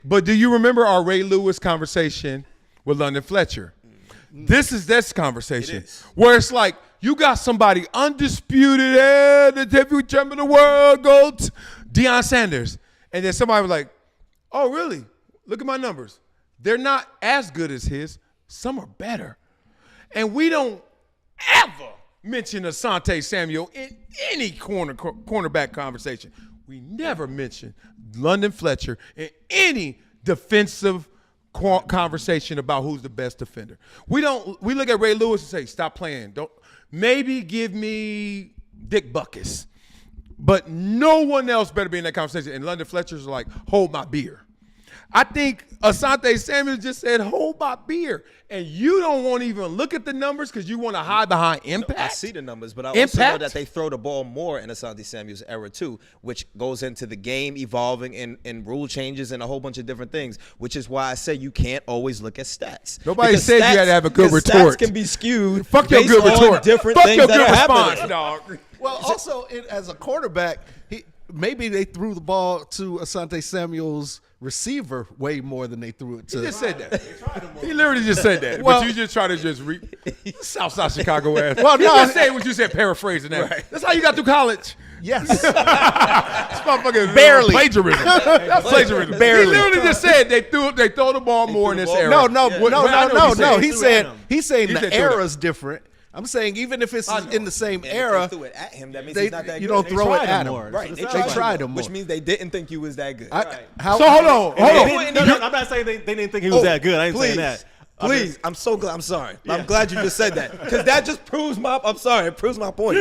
But do you remember our Ray Lewis conversation with London Fletcher? This is this conversation where it's like you got somebody undisputed, the heavyweight champion of the world, GOAT, Deion Sanders. And then somebody was like, oh, really? Look at my numbers. They're not as good as his. Some are better. And we don't ever mention Asante Samuel in any cornerback conversation. We never mention London Fletcher in any defensive conversation about who's the best defender. We look at Ray Lewis and say, stop playing. Maybe give me Dick Butkus. But no one else better be in that conversation. And London Fletcher's like, hold my beer. I think Asante Samuel just said, hold my beer. And you don't want to even look at the numbers because you want to hide behind impact. No, I see the numbers, but I also know that they throw the ball more in Asante Samuel's era too, which goes into the game evolving and rule changes and a whole bunch of different things, which is why I say you can't always look at stats. Nobody said you had to have a good retort. Stats can be skewed. Fuck your good retort. Different Fuck things your that good are response, happening. dog. Well, also, as a quarterback, maybe they threw the ball to Asante Samuel's receiver way more than they threw it to. He just said that. He literally just said that. Well, but you just try to just Southside Chicago ass. Well, no, just say what you said, paraphrasing that. Right. That's how you got through college. Yes. It's motherfucking barely plagiarism. That's plagiarism. Barely. He literally just said they throw the ball more in this era. No. He's saying the era's different. I'm saying even if it's in the same era, they threw it at him. That means he's not that good. You don't throw it at him. Right. They tried him more. Which means they didn't think you was that good. So hold on. No, I'm not saying they didn't think he was that good. I ain't saying that. Please, I'm so glad. I'm sorry. Yeah. I'm glad you just said that because that just proves it proves my point.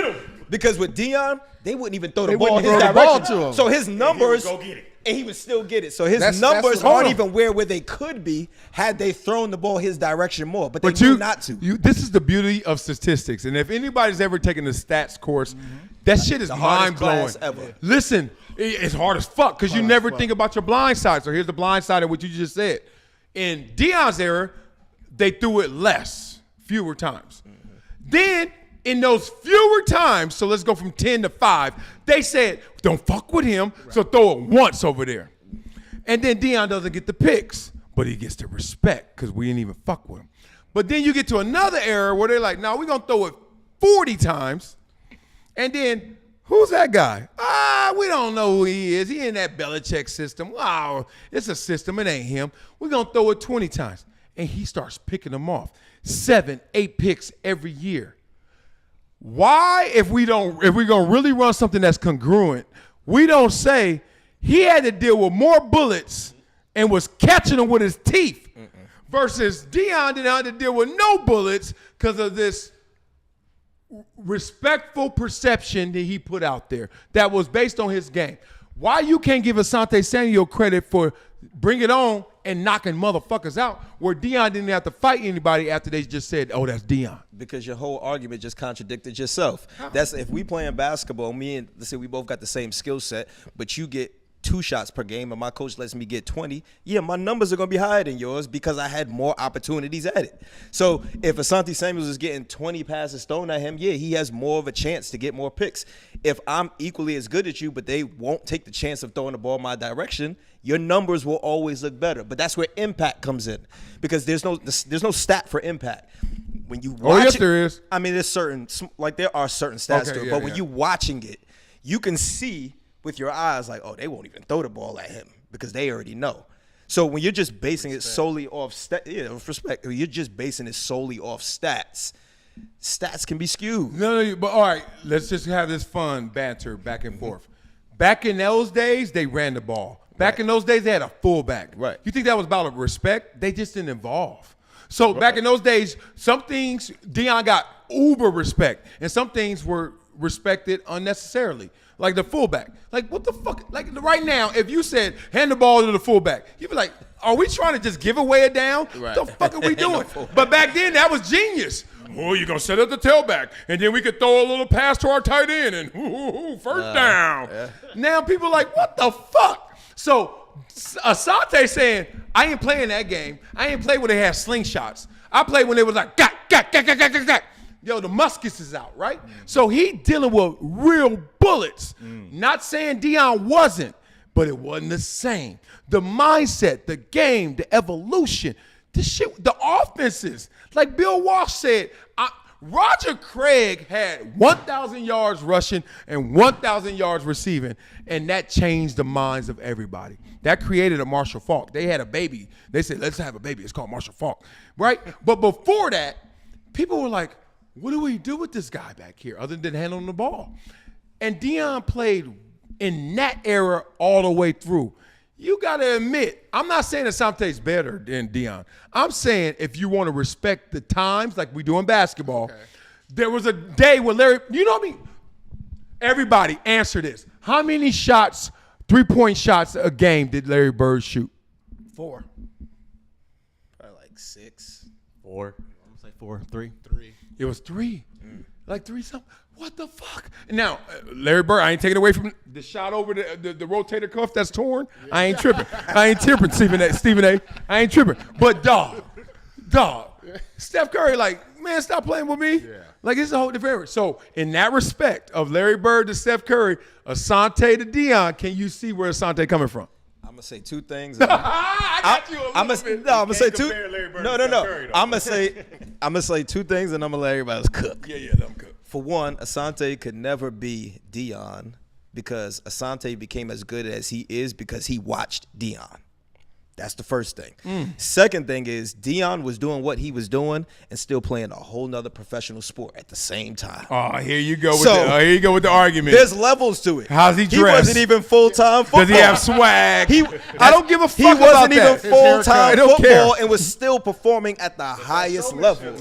Because with Deion, they wouldn't even throw the ball in his direction. To him. So his numbers, go get it. And he would still get it. So his numbers aren't even where they could be had they thrown the ball his direction more. But they knew not to. This is the beauty of statistics. And if anybody's ever taken a stats course, that shit is mind-blowing. Listen, it's hard as fuck because you never think about your blind side. So here's the blind side of what you just said. In Deion's era, they threw it fewer times. Then in those fewer times, so let's go from 10 to 5, they said, don't fuck with him, so throw it once over there. And then Deion doesn't get the picks, but he gets the respect because we didn't even fuck with him. But then you get to another era where they're like, no, we're going to throw it 40 times. And then, who's that guy? We don't know who he is. He in that Belichick system. Wow, it's a system. It ain't him. We're going to throw it 20 times. And he starts picking them off. 7, 8 picks every year. Why, if we're gonna really run something that's congruent, we don't say he had to deal with more bullets and was catching them with his teeth versus Deion didn't have to deal with no bullets because of this respectful perception that he put out there that was based on his game. Why you can't give Asante Samuel credit for bring it on and knocking motherfuckers out where Deion didn't have to fight anybody after they just said, oh, that's Deion? Because your whole argument just contradicted yourself. That's if we playing basketball, me and let's say we both got the same skill set, but you get 2 shots per game and my coach lets me get 20, yeah, my numbers are going to be higher than yours because I had more opportunities at it. So if Asante Samuels is getting 20 passes thrown at him, yeah, he has more of a chance to get more picks. If I'm equally as good as you, but they won't take the chance of throwing the ball my direction, your numbers will always look better. But that's where impact comes in because there's no stat for impact. When you watch there is. I mean, there are certain stats to it, but when you watching it, you can see with your eyes like, oh, they won't even throw the ball at him because they already know. So when you're just basing it solely off you're just basing it solely off stats. Stats can be skewed. No, but all right, let's just have this fun banter back and forth. Back in those days, they ran the ball. Back in those days, they had a fullback. Right. You think that was about respect? They just didn't evolve. So back in those days, some things Deion got uber respect, and some things were respected unnecessarily. Like the fullback. Like, what the fuck? Like, right now, if you said, hand the ball to the fullback, you'd be like, are we trying to just give away a down? Right. What the fuck are we doing? But back then, that was genius. Oh, you're going to set up the tailback, and then we could throw a little pass to our tight end, and first down. Yeah. Now people are like, what the fuck? So Asante saying, I ain't playing that game. I ain't played when they had slingshots. I played when they was like, got. Yo, the muskets is out, right? So he dealing with real bullets. Not saying Deion wasn't, but it wasn't the same. The mindset, the game, the evolution, the shit, the offenses. Like Bill Walsh said, Roger Craig had 1,000 yards rushing and 1,000 yards receiving, and that changed the minds of everybody. That created a Marshall Faulk. They had a baby. They said, let's have a baby. It's called Marshall Faulk, right? But before that, people were like, what do we do with this guy back here other than handling the ball? And Deion played in that era all the way through. You got to admit, I'm not saying Asante's better than Deion. I'm saying if you want to respect the times like we do in basketball, there was a day when Larry, you know what I mean? Everybody answer this. How many shots, 3-point shots a game did Larry Bird shoot? 4. Probably like 6. 4. I'm going to say 4, 3. It was 3. Like 3 something. What the fuck? Now, Larry Bird, I ain't taking away from the shot over the rotator cuff that's torn. Yeah. I ain't tripping. Stephen A. I ain't tripping. But dog, Steph Curry, like, man, stop playing with me. Yeah. Like, it's a whole different era. So, in that respect of Larry Bird to Steph Curry, Asante to Deion, can you see where Asante coming from? I'm gonna say 2 things. I got you a little bit. No, I'm gonna say 2. No. Curry, I'm gonna say 2 things, and I'm gonna let everybody else cook. Yeah, I'm cook. For one, Asante could never be Deion because Asante became as good as he is because he watched Deion. That's the first thing. Second thing is Deion was doing what he was doing and still playing a whole nother professional sport at the same time. Oh, here you go with the argument. There's levels to it. How's he dressed? He wasn't even full-time football. Does he have swag? I don't give a fuck about that. He wasn't even full-time football and was still performing at the highest level.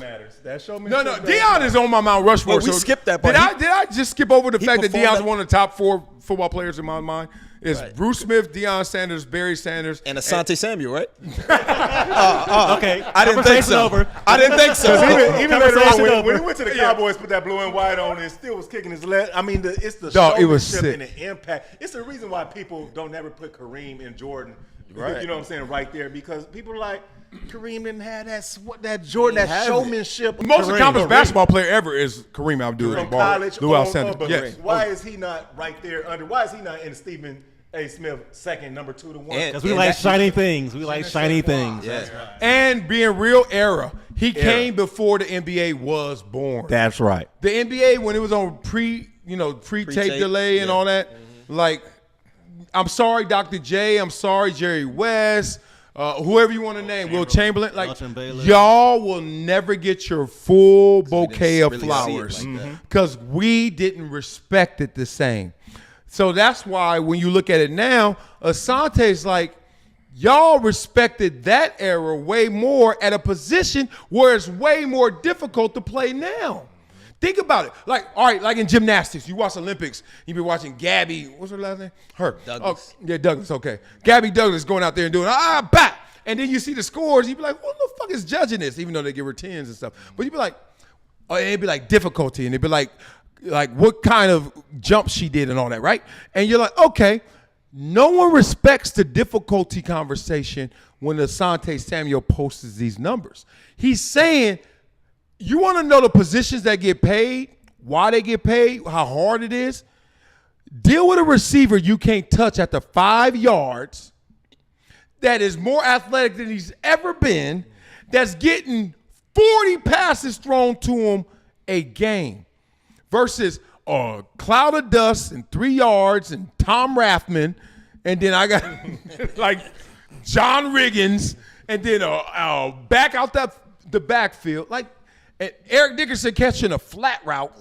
That showmanship No, Deion is on my Mount Rushmore. Well, we skipped that part. Did I just skip over the fact that Deion's one of the top 4 football players in my mind? It's right. Bruce Smith, Deion Sanders, Barry Sanders, and Asante Samuel, right? Okay, I didn't think so. I didn't think so. Even later on, when he went to the Cowboys, put that blue and white on, and still was kicking his leg. I mean, it's the showmanship and the impact. It's the reason why people don't never put Kareem and Jordan. Right. You know what I'm saying? Right there, because people are like, Kareem didn't have that Jordan, that showmanship. The most accomplished basketball player ever is Kareem Abdul-Jabbar. College, yes. Why is he not right there under? Why is he not in Stephen A. Smith second, number 2 to 1? Because we like shiny things. We like shiny things. Yes. Right. And being real era. He came before the NBA was born. That's right. The NBA, when it was on pre-tape delay and all that, like, I'm sorry, Dr. J. I'm sorry, Jerry West. Whoever you want to name, Will Chamberlain, like, y'all will never get your full bouquet of flowers because we didn't respect it the same. So that's why when you look at it now, Asante's like, y'all respected that era way more at a position where it's way more difficult to play now. Think about it. Like, all right, like in gymnastics, you watch Olympics, you be watching Gabby, what's her last name? Douglas. Oh, yeah, Douglas, okay. Gabby Douglas going out there and doing, bat. And then you see the scores, you be like, what the fuck is judging this? Even though they give her 10s and stuff. But you be like, oh, it'd be like difficulty, and it'd be like what kind of jump she did and all that, right? And you're like, okay, no one respects the difficulty conversation when Asante Samuel posts these numbers. He's saying, you want to know the positions that get paid, why they get paid, how hard it is? Deal with a receiver you can't touch at the 5 yards that is more athletic than he's ever been, that's getting 40 passes thrown to him a game versus a cloud of dust and 3 yards and Tom Rathman, and then I got like John Riggins, and then back out the backfield. Like, and Eric Dickerson catching a flat route,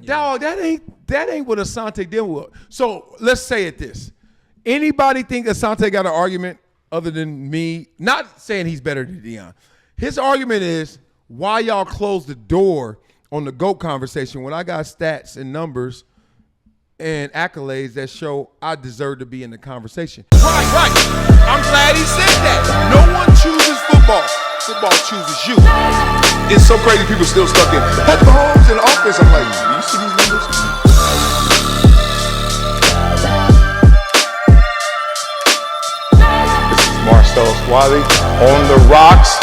dog, that ain't what Asante dealing with. So let's say it this: anybody think Asante got an argument other than me? Not saying he's better than Deion. His argument is why y'all closed the door on the GOAT conversation when I got stats and numbers and accolades that show I deserve to be in the conversation. Right. I'm glad he said that. No one chooses football. Football chooses you. It's so crazy people still stuck in Patrick Mahomes in the offense. I'm like, do you see these numbers? This is Marcellus Wiley on the rocks.